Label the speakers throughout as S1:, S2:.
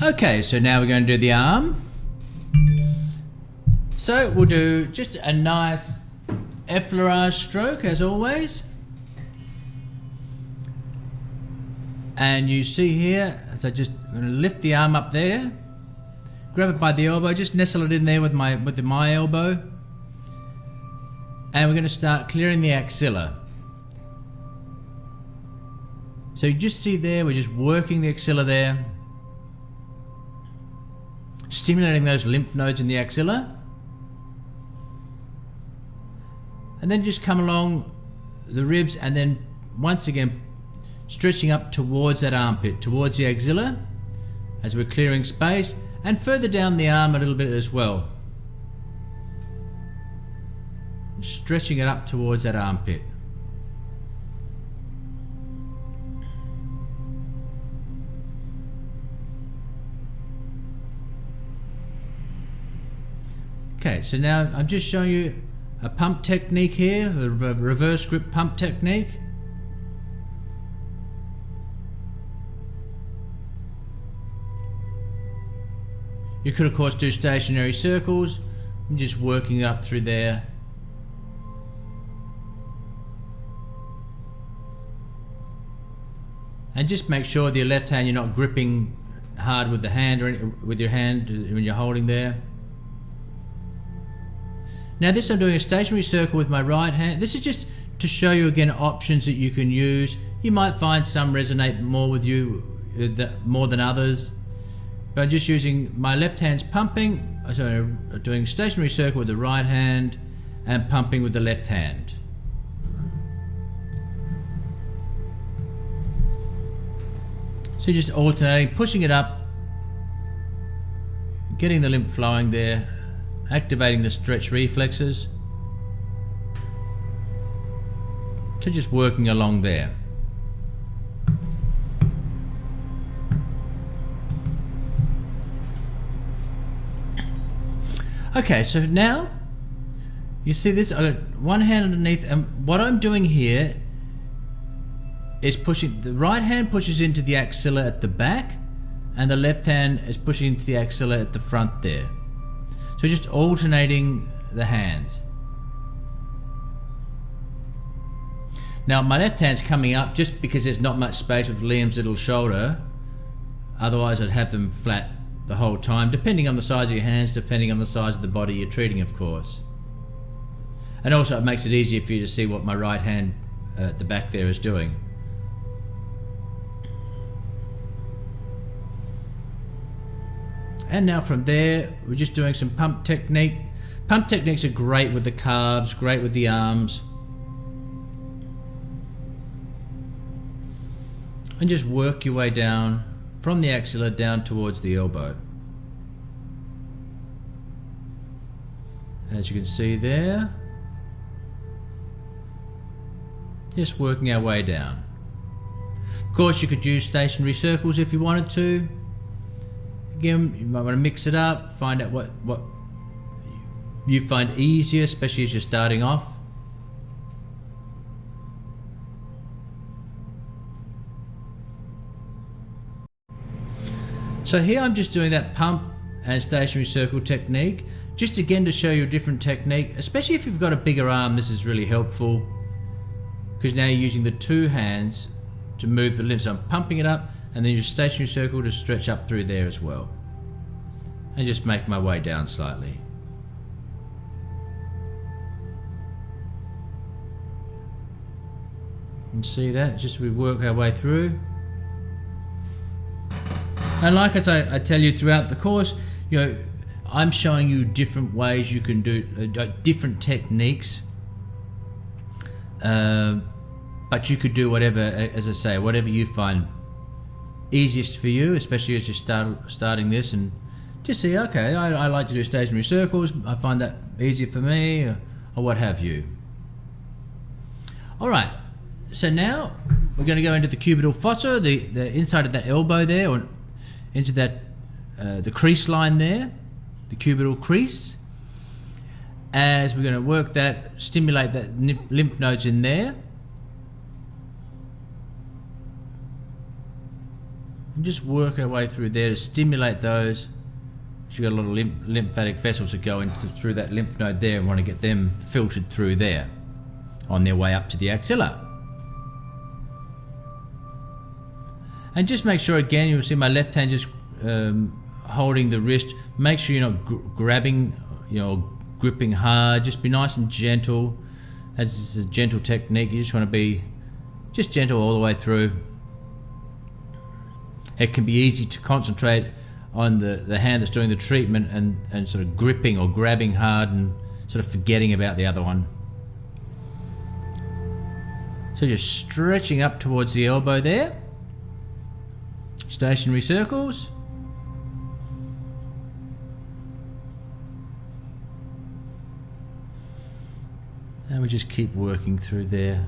S1: Okay, so now we're going to do the arm. So we'll do just a nice effleurage stroke as always. And you see here, so I'm going to lift the arm up there, grab it by the elbow, just nestle it in there with my elbow. And we're going to start clearing the axilla. So you just see there, we're just working the axilla there, stimulating those lymph nodes in the axilla. And then just come along the ribs and then once again stretching up towards that armpit, towards the axilla as we're clearing space, and further down the arm a little bit as well. Stretching it up towards that armpit. Okay, so now I'm just showing you a pump technique here, a reverse grip pump technique. You could of course do stationary circles. I'm just working it up through there. And just make sure with your left hand you're not gripping hard with the hand or with your hand when you're holding there. Now this I'm doing a stationary circle with my right hand. This is just to show you again options that you can use. You might find some resonate more with you more than others. But I'm just using my left hand's pumping, so doing stationary circle with the right hand and pumping with the left hand. So just alternating, pushing it up, getting the lymph flowing there, activating the stretch reflexes. So just working along there. Okay, so now you see this, I've got one hand underneath, and what I'm doing here is pushing, the right hand pushes into the axilla at the back and the left hand is pushing into the axilla at the front there. So just alternating the hands. Now my left hand's coming up just because there's not much space with Liam's little shoulder. Otherwise I'd have them flat the whole time, depending on the size of your hands, depending on the size of the body you're treating, of course. And also it makes it easier for you to see what my right hand at the back there is doing. And now from there, we're just doing some pump technique. Pump techniques are great with the calves, great with the arms. And just work your way down from the axilla down towards the elbow. As you can see there, just working our way down. Of course, you could use stationary circles if you wanted to. Again, you might want to mix it up, find out what you find easier, especially as you're starting off. So here I'm just doing that pump and stationary circle technique, just again to show you a different technique, especially if you've got a bigger arm. This is really helpful because now you're using the two hands to move the limbs. So I'm pumping it up and then your stationary circle to stretch up through there as well. And just make my way down slightly. And see that, just we work our way through. And like I tell you throughout the course, you know, I'm showing you different ways you can do different techniques. But you could do whatever, as I say, whatever you find easiest for you, especially as you're starting this, and just see, okay, I like to do stationary circles, I find that easier for me, or what have you. Alright, so now we're going to go into the cubital fossa, the inside of that elbow there, or into that the crease line there, the cubital crease, as we're going to work that, stimulate that lymph nodes in there. And just work our way through there to stimulate those. You've got a lot of lymphatic vessels that go through that lymph node there and want to get them filtered through there on their way up to the axilla. And just make sure, again, you'll see my left hand just holding the wrist. Make sure you're not grabbing, gripping hard. Just be nice and gentle. As this is a gentle technique, you just want to be just gentle all the way through. It can be easy to concentrate on the hand that's doing the treatment and sort of gripping or grabbing hard and sort of forgetting about the other one. So just stretching up towards the elbow there. Stationary circles. And we just keep working through there.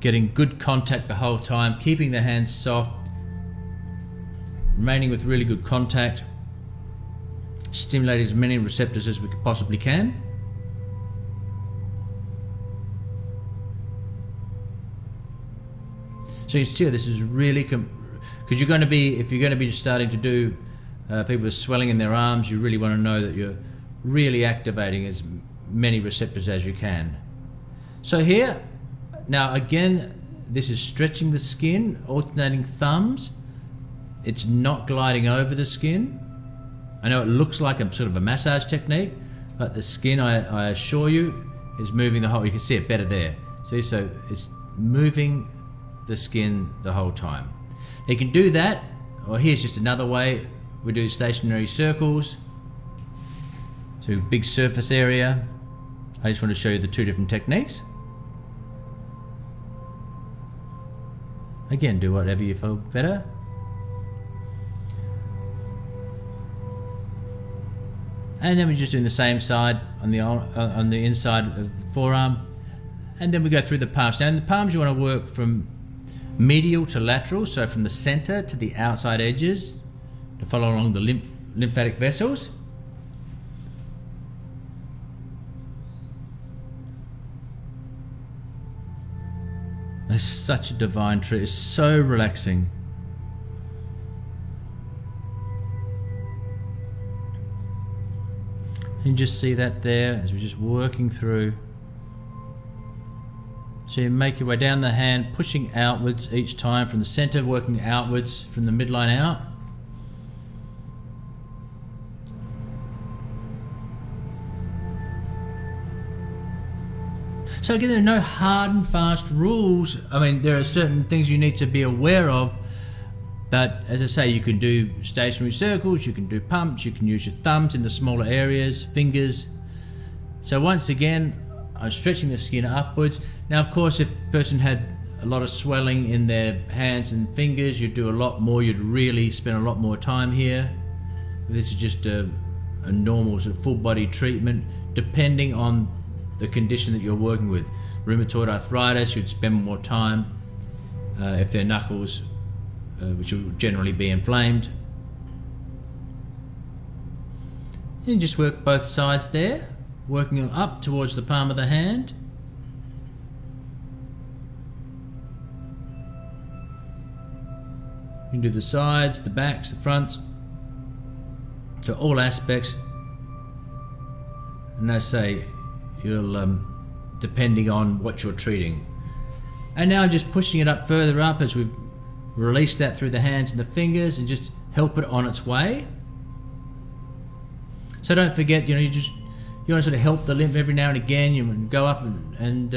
S1: Getting good contact the whole time, keeping the hands soft, remaining with really good contact, stimulating as many receptors as we possibly can. So you can see this is really, because you're going to be, if you're going to be starting to do people with swelling in their arms, you really want to know that you're really activating as many receptors as you can. So here, now again, this is stretching the skin, alternating thumbs. It's not gliding over the skin. I know it looks like a sort of a massage technique, but the skin, I assure you, is moving the whole, you can see it better there. See, so it's moving the skin the whole time. You can do that, or here's just another way. We do stationary circles. So big surface area. I just want to show you the two different techniques. Again, do whatever you feel better. And then we're just doing the same side on the inside of the forearm. And then we go through the palms. Now in the palms you want to work from medial to lateral, so from the center to the outside edges to follow along the lymphatic vessels. It's such a divine treat. It's so relaxing. You can just see that there as we're just working through. So you make your way down the hand, pushing outwards each time from the center, working outwards from the midline out. So again, there are no hard and fast rules. I mean, there are certain things you need to be aware of, but as I say, you can do stationary circles, you can do pumps, you can use your thumbs in the smaller areas, fingers. So once again, I'm stretching the skin upwards. Now, of course, if a person had a lot of swelling in their hands and fingers, you'd do a lot more, you'd really spend a lot more time here. This is just a normal sort of full body treatment, depending on the condition that you're working with. Rheumatoid arthritis, you'd spend more time. If they're knuckles, which will generally be inflamed. And just work both sides there, working up towards the palm of the hand. You can do the sides, the backs, the fronts, so all aspects. And as I say, you'll depending on what you're treating. And now just pushing it up further up as we've released that through the hands and the fingers, and just help it on its way. So don't forget, you want to sort of help the lymph every now and again. You want to go up and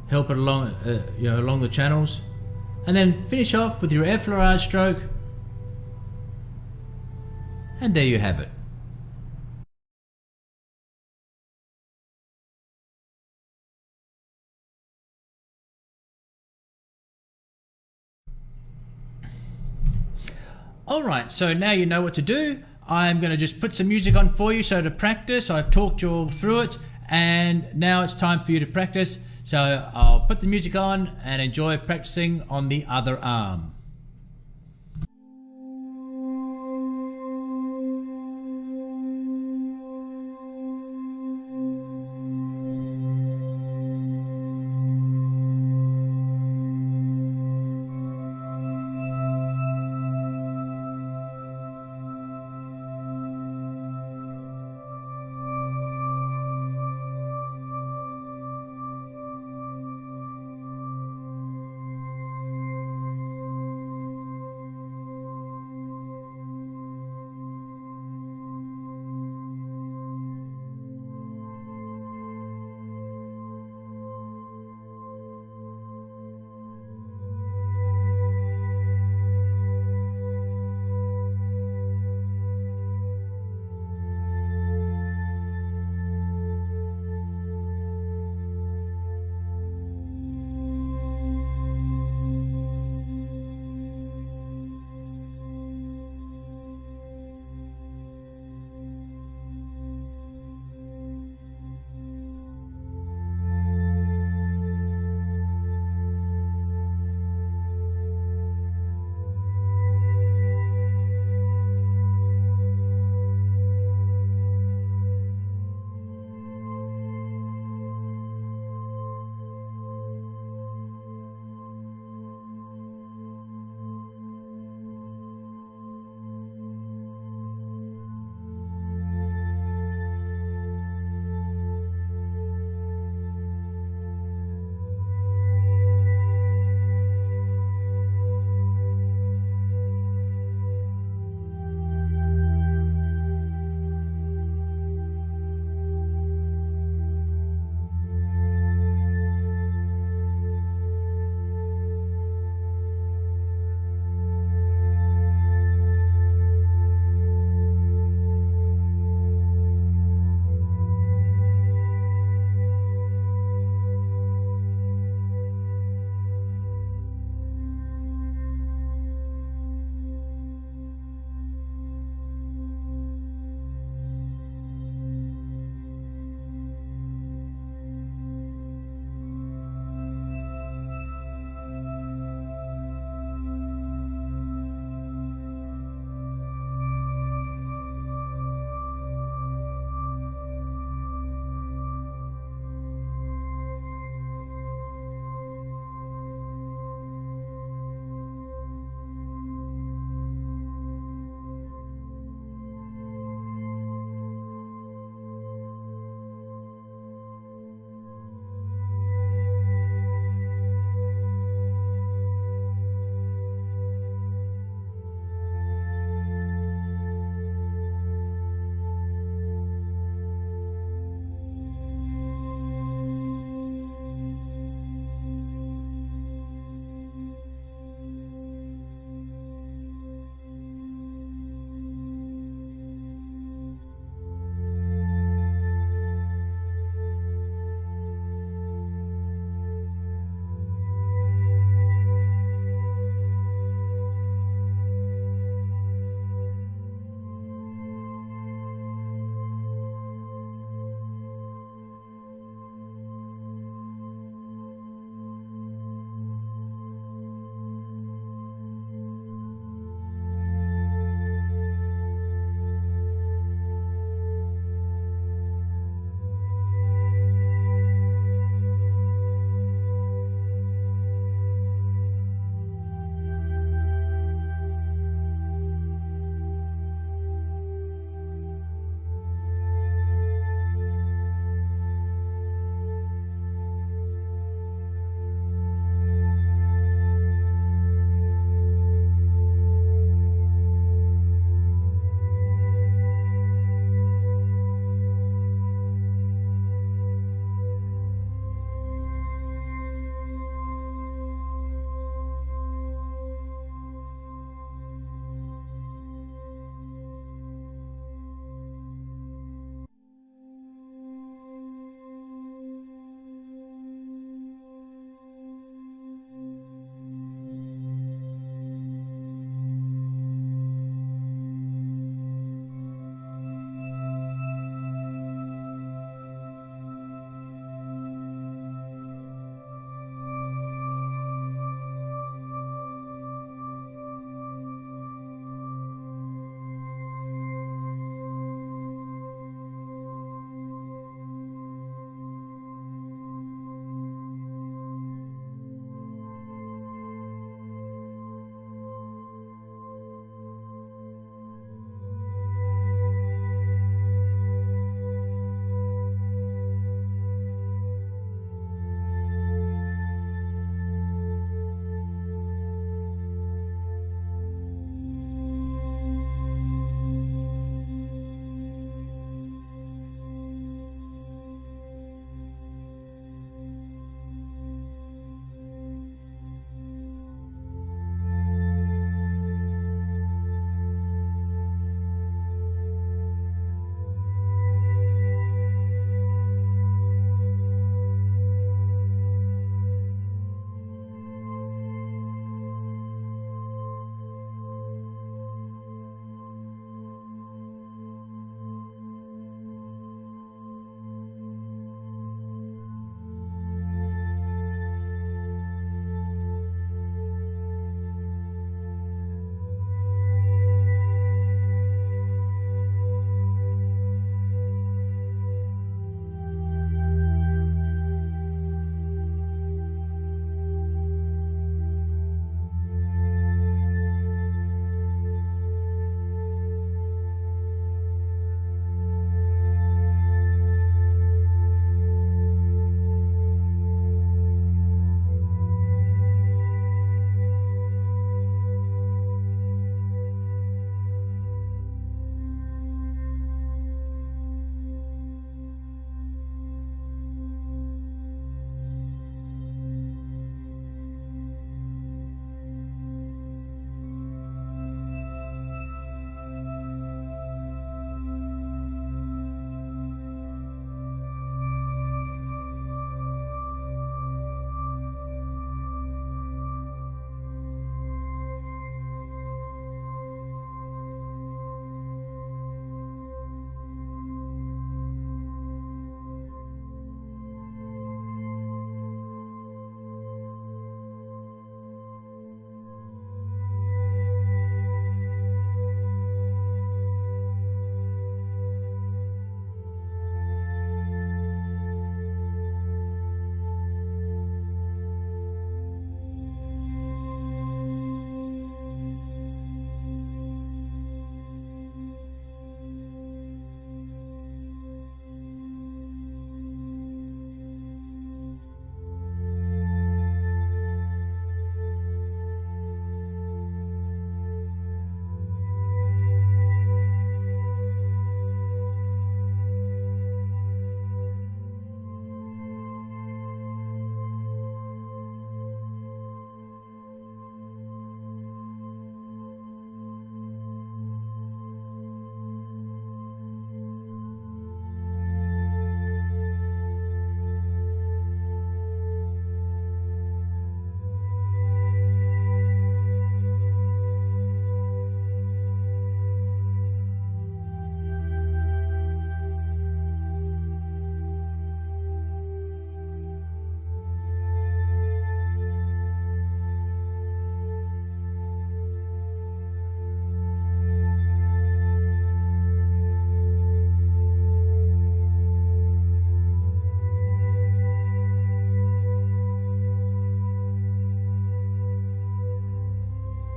S1: help it along, along the channels, and then finish off with your effleurage stroke. And there you have it. Alright, so now you know what to do. I'm going to just put some music on for you so to practice. I've talked you all through it, and now it's time for you to practice. So I'll put the music on and enjoy practicing on the other arm.